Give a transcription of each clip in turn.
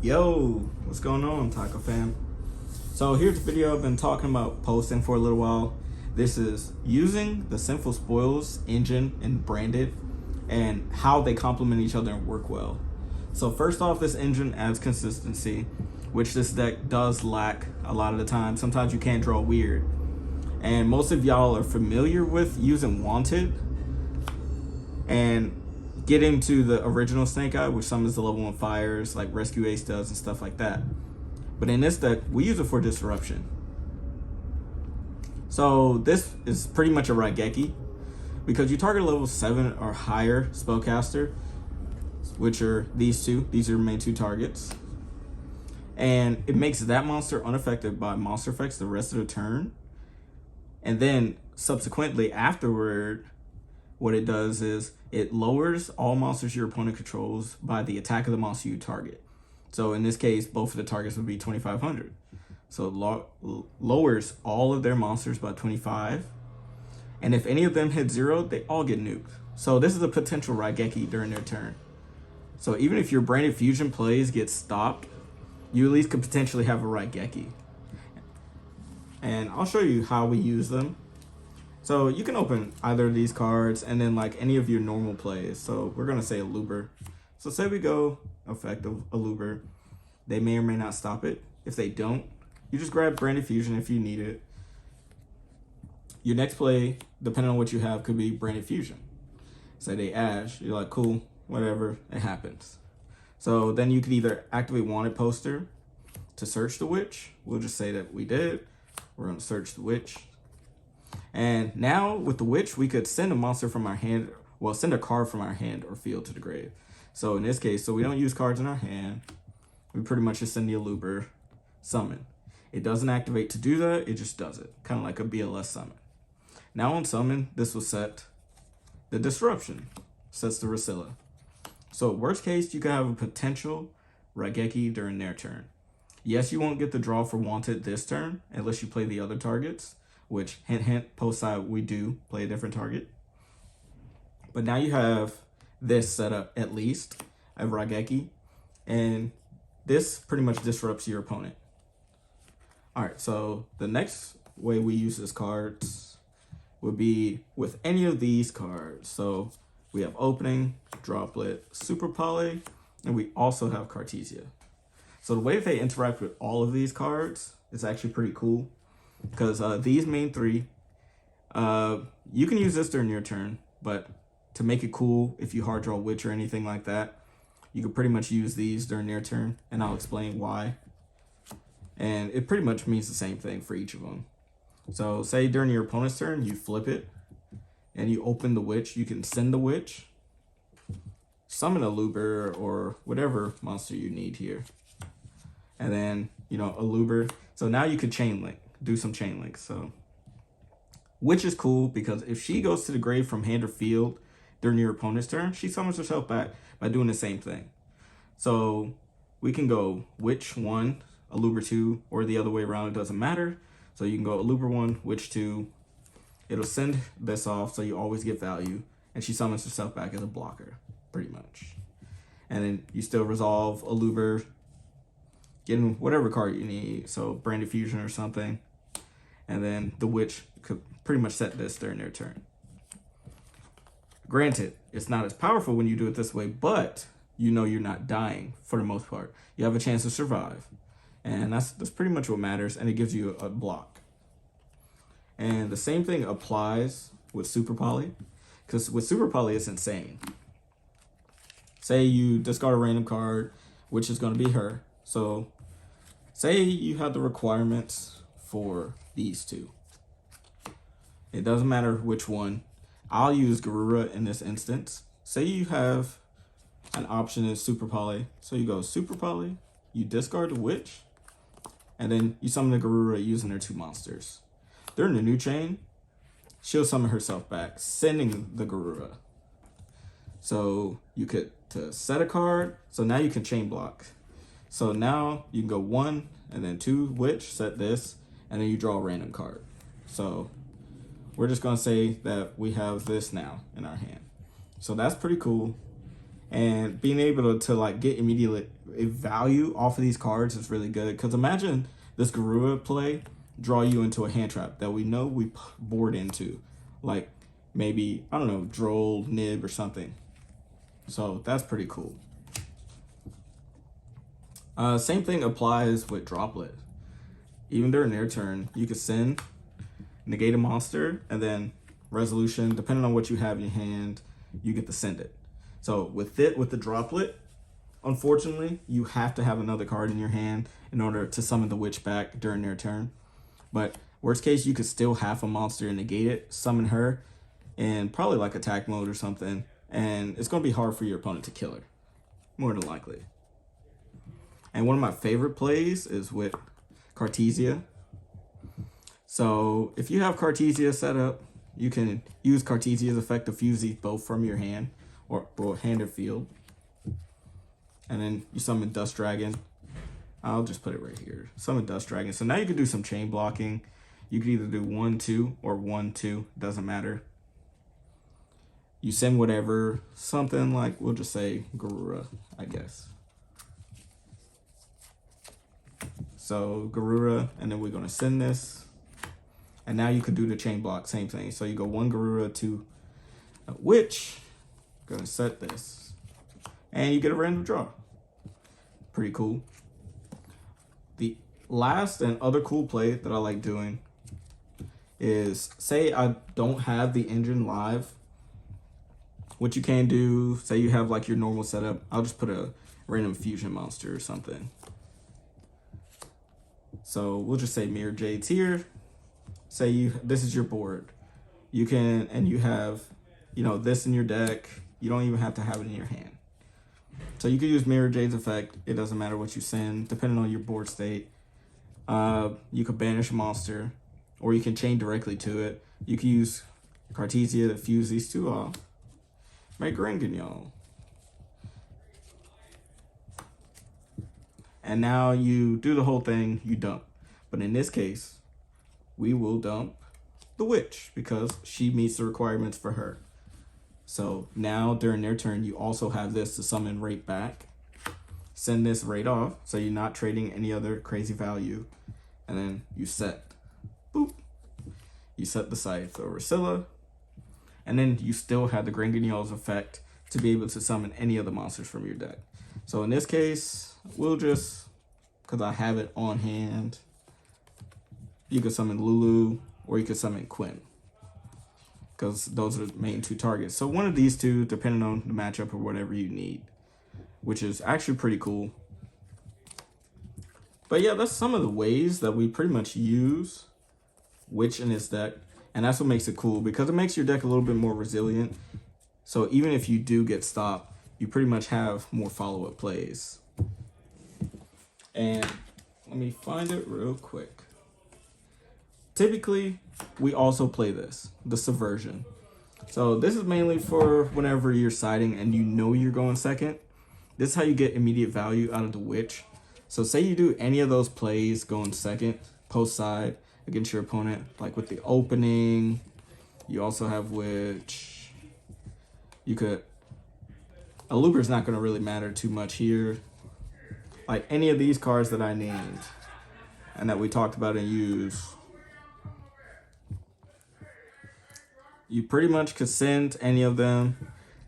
Yo, what's going on, Taco fam? So here's a video I've been talking about posting for a little while. This is using the Sinful Spoils engine and branded and how they complement each other and work well. So first off, this engine adds consistency, which this deck does lack a lot of the time. Sometimes you can't draw weird. And most of y'all are familiar with using Wanted and get into the original Snake Eye, which summons the level 1 fires like Rescue Ace does and stuff like that. But in this deck, we use it for disruption. So this is pretty much a Raigeki because you target level 7 or higher spellcaster, which are these two. These are your main two targets. And it makes that monster unaffected by monster effects the rest of the turn. And then subsequently afterward, what it does is it lowers all monsters your opponent controls by the attack of the monster you target. So in this case, both of the targets would be 2,500. So it lowers all of their monsters by 25. And if any of them hit 0, they all get nuked. So this is a potential Raigeki during their turn. So even if your Branded Fusion plays get stopped, you at least could potentially have a Raigeki. And I'll show you how we use them. So you can open either of these cards and then like any of your normal plays. So we're gonna say a Luber. So say we go effective a Luber. They may or may not stop it. If they don't, you just grab Branded Fusion if you need it. Your next play, depending on what you have, could be Branded Fusion. Say they Ash, you're like, cool, whatever, it happens. So then you could either activate Wanted Poster to search the Witch. We'll just say that we did. We're gonna search the Witch. And now with the Witch, we could send a monster from our hand, well, send a card from our hand or field to the grave. So in this case, so we don't use cards in our hand. We pretty much just send the Aluber summon. It doesn't activate to do that, it just does it. Kind of like a BLS summon. Now on summon, this will set the disruption, sets the Racilla. So worst case, you could have a potential Raigeki during their turn. Yes, you won't get the draw for Wanted this turn, unless you play the other targets. Which, hint, hint, post side, we do play a different target. But now you have this set up at least, a Raigeki, and this pretty much disrupts your opponent. All right, so the next way we use this cards would be with any of these cards. So we have Opening, Droplet, Super Poly, and we also have Cartesia. So the way they interact with all of these cards is actually pretty cool. Because these main three, you can use this during your turn, but to make it cool, if you hard draw Witch or anything like that, you can pretty much use these during their turn, and I'll explain why. And it pretty much means the same thing for each of them. So say during your opponent's turn, you flip it, and you open the Witch, you can send the Witch, summon a Luber or whatever monster you need here. And then, you know, a Luber. So now you could chain link. Do some chain links. So which is cool because if she goes to the grave from hand or field during your opponent's turn, she summons herself back by doing the same thing. So we can go Witch 1, Aluber 2, or the other way around, it doesn't matter. So you can go Aluber 1, Witch 2. It'll send this off so you always get value, and she summons herself back as a blocker, pretty much. And then you still resolve Aluber, getting whatever card you need, so Branded Fusion or something. And then the Witch could pretty much set this during their turn. Granted, it's not as powerful when you do it this way, but you know you're not dying for the most part. You have a chance to survive. And that's pretty much what matters, and it gives you a block. And the same thing applies with Super Poly, because with Super Poly, it's insane. Say you discard a random card, which is going to be her. So say you have the requirements for these two. It doesn't matter which one. I'll use Garura in this instance. Say you have an option in Super Poly. So you go Super Poly, you discard the Witch, and then you summon the Garura using their two monsters. During the new chain, she'll summon herself back, sending the Garura. So you could to set a card. So now you can chain block. So now you can go 1 and then 2 Witch, set this, and then you draw a random card. So we're just gonna say that we have this now in our hand. So that's pretty cool. And being able to like get immediate value off of these cards is really good. Because imagine this Garura play draw you into a hand trap that we know we board into. Like maybe, I don't know, Droll, Nib, or something. So that's pretty cool. Same thing applies with Droplet. Even during their turn, you could send, negate a monster, and then resolution, depending on what you have in your hand, you get to send it. So with the Droplet, unfortunately, you have to have another card in your hand in order to summon the witch back during their turn. But worst case, you could still have a monster and negate it, summon her, and probably like attack mode or something. And it's going to be hard for your opponent to kill her, more than likely. And one of my favorite plays is with Cartesia. So if you have Cartesia set up, you can use Cartesia's effect to fuse these both from your hand, or hand or field. And then you summon Dust Dragon. I'll just put it right here. Summon Dust Dragon. So now you can do some chain blocking. You can either do 1-2 or 1-2. Doesn't matter. You send whatever. Something like, we'll just say Garura, I guess. So Garura, and then we're going to send this. And now you could do the chain block, same thing. So you go 1 Garura, 2 Witch. Going to set this. And you get a random draw. Pretty cool. The last and other cool play that I like doing is, say I don't have the engine live. What you can do, say you have like your normal setup, I'll just put a random fusion monster or something. So we'll just say Mirror Jade's here. Say this is your board. You can, and you have, this in your deck. You don't even have to have it in your hand. So you can use Mirror Jade's effect. It doesn't matter what you send, depending on your board state. You could banish a monster, or you can chain directly to it. You can use Cartesia to fuse these two off. Make Gringignol. And now you do the whole thing, you dump. But in this case, we will dump the witch because she meets the requirements for her. So now during their turn, you also have this to summon right back. Send this right off, so you're not trading any other crazy value. And then you set. Boop. You set the Scythe or Rossilla. And then you still have the Gringignol's effect to be able to summon any of the monsters from your deck. So in this case, we'll just, because I have it on hand, you could summon Lulu or you could summon Quinn, because those are the main two targets. So one of these two, depending on the matchup or whatever you need, which is actually pretty cool. But yeah, that's some of the ways that we pretty much use Witch in this deck. And that's what makes it cool, because it makes your deck a little bit more resilient. So even if you do get stopped, you pretty much have more follow-up plays. And let me find it real quick. Typically, we also play this, the Subversion. So this is mainly for whenever you're siding and you know you're going second. This is how you get immediate value out of the Witch. So say you do any of those plays going second, post side, against your opponent, like with the opening. You also have Witch. You could, a Looper's not going to really matter too much here. Like any of these cards that I named and that we talked about and used, you pretty much could send any of them,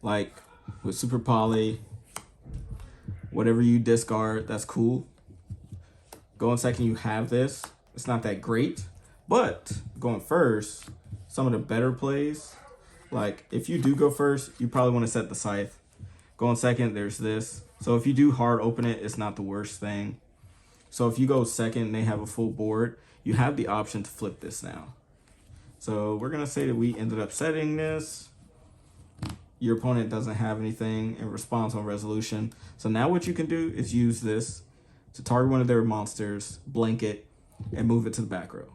like with Super Poly. Whatever you discard, that's cool. Going second, you have this. It's not that great, but going first, some of the better plays, like if you do go first, you probably want to set the Scythe. Going second, there's this. So if you do hard open it, it's not the worst thing. So if you go second and they have a full board, you have the option to flip this now. So we're going to say that we ended up setting this. Your opponent doesn't have anything in response on resolution. So now what you can do is use this to target one of their monsters, blanket, and move it to the back row.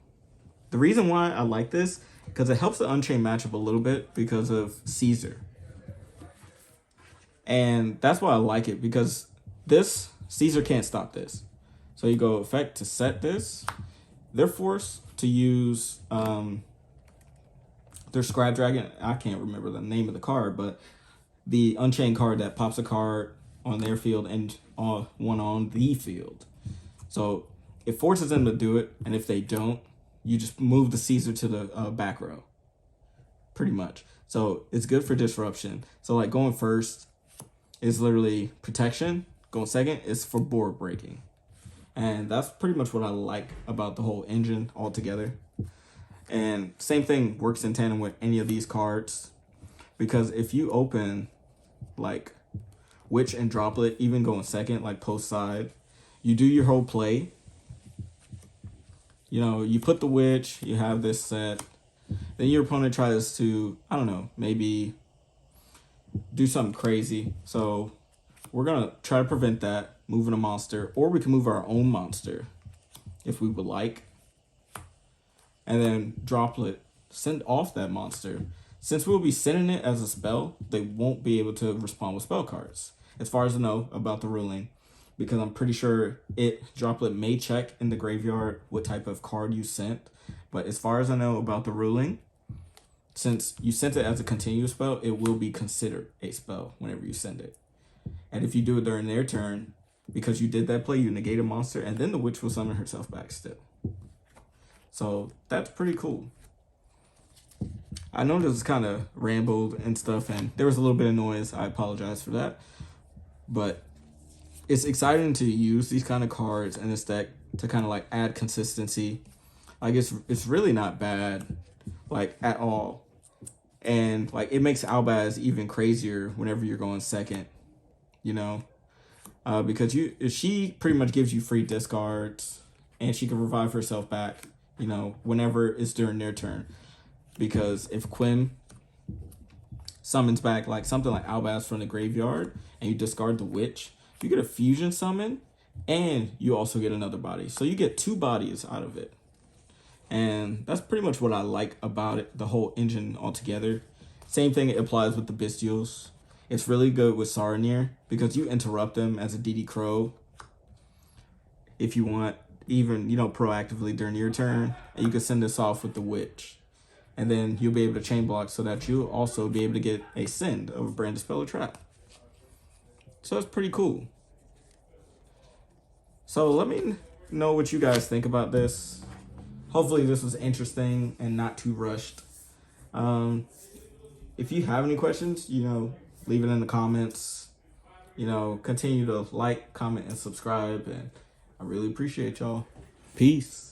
The reason why I like this, because it helps the Unchained matchup a little bit because of Caesar. And that's why I like it, because this, Caesar can't stop this. So you go effect to set this. They're forced to use their Scribe Dragon. I can't remember the name of the card, but the Unchained card that pops a card on their field and one on the field. So it forces them to do it, and if they don't, you just move the Caesar to the back row, pretty much. So it's good for disruption. So like going first is literally protection. Going second is for board breaking. And that's pretty much what I like about the whole engine altogether. And same thing works in tandem with any of these cards. Because if you open like Witch and Droplet, even going second, like post side, you do your whole play. You know, you put the Witch, you have this set. Then your opponent tries to, I don't know, maybe do something crazy. So we're going to try to prevent that, moving a monster. Or we can move our own monster if we would like. And then Droplet, send off that monster. Since we'll be sending it as a spell, they won't be able to respond with spell cards. As far as I know about the ruling. Because I'm pretty sure Droplet may check in the graveyard what type of card you sent. But as far as I know about the ruling, since you sent it as a continuous spell, it will be considered a spell whenever you send it. And if you do it during their turn, because you did that play, you negate a monster, and then the Witch will summon herself back still. So that's pretty cool. I know this is kind of rambled and stuff, and there was a little bit of noise. I apologize for that. But it's exciting to use these kind of cards in this deck to kind of like add consistency. Like it's really not bad, like at all. And like it makes Albaz even crazier whenever you're going second, you know, because she pretty much gives you free discards, and she can revive herself back, you know, whenever it's during their turn. Because if Quim summons back like something like Albaz from the graveyard and you discard the Witch, you get a fusion summon and you also get another body. So you get 2 bodies out of it. And that's pretty much what I like about it, the whole engine altogether. Same thing applies with the Bestials. It's really good with Saronir because you interrupt them as a DD Crow if you want, even, you know, proactively during your turn. And you can send this off with the Witch. And then you'll be able to chain block so that you'll also be able to get a send of a Brand Dispel or Trap. So it's pretty cool. So let me know what you guys think about this. Hopefully this was interesting and not too rushed. If you have any questions, you know, leave it in the comments. You know, continue to like, comment, and subscribe. And I really appreciate y'all. Peace.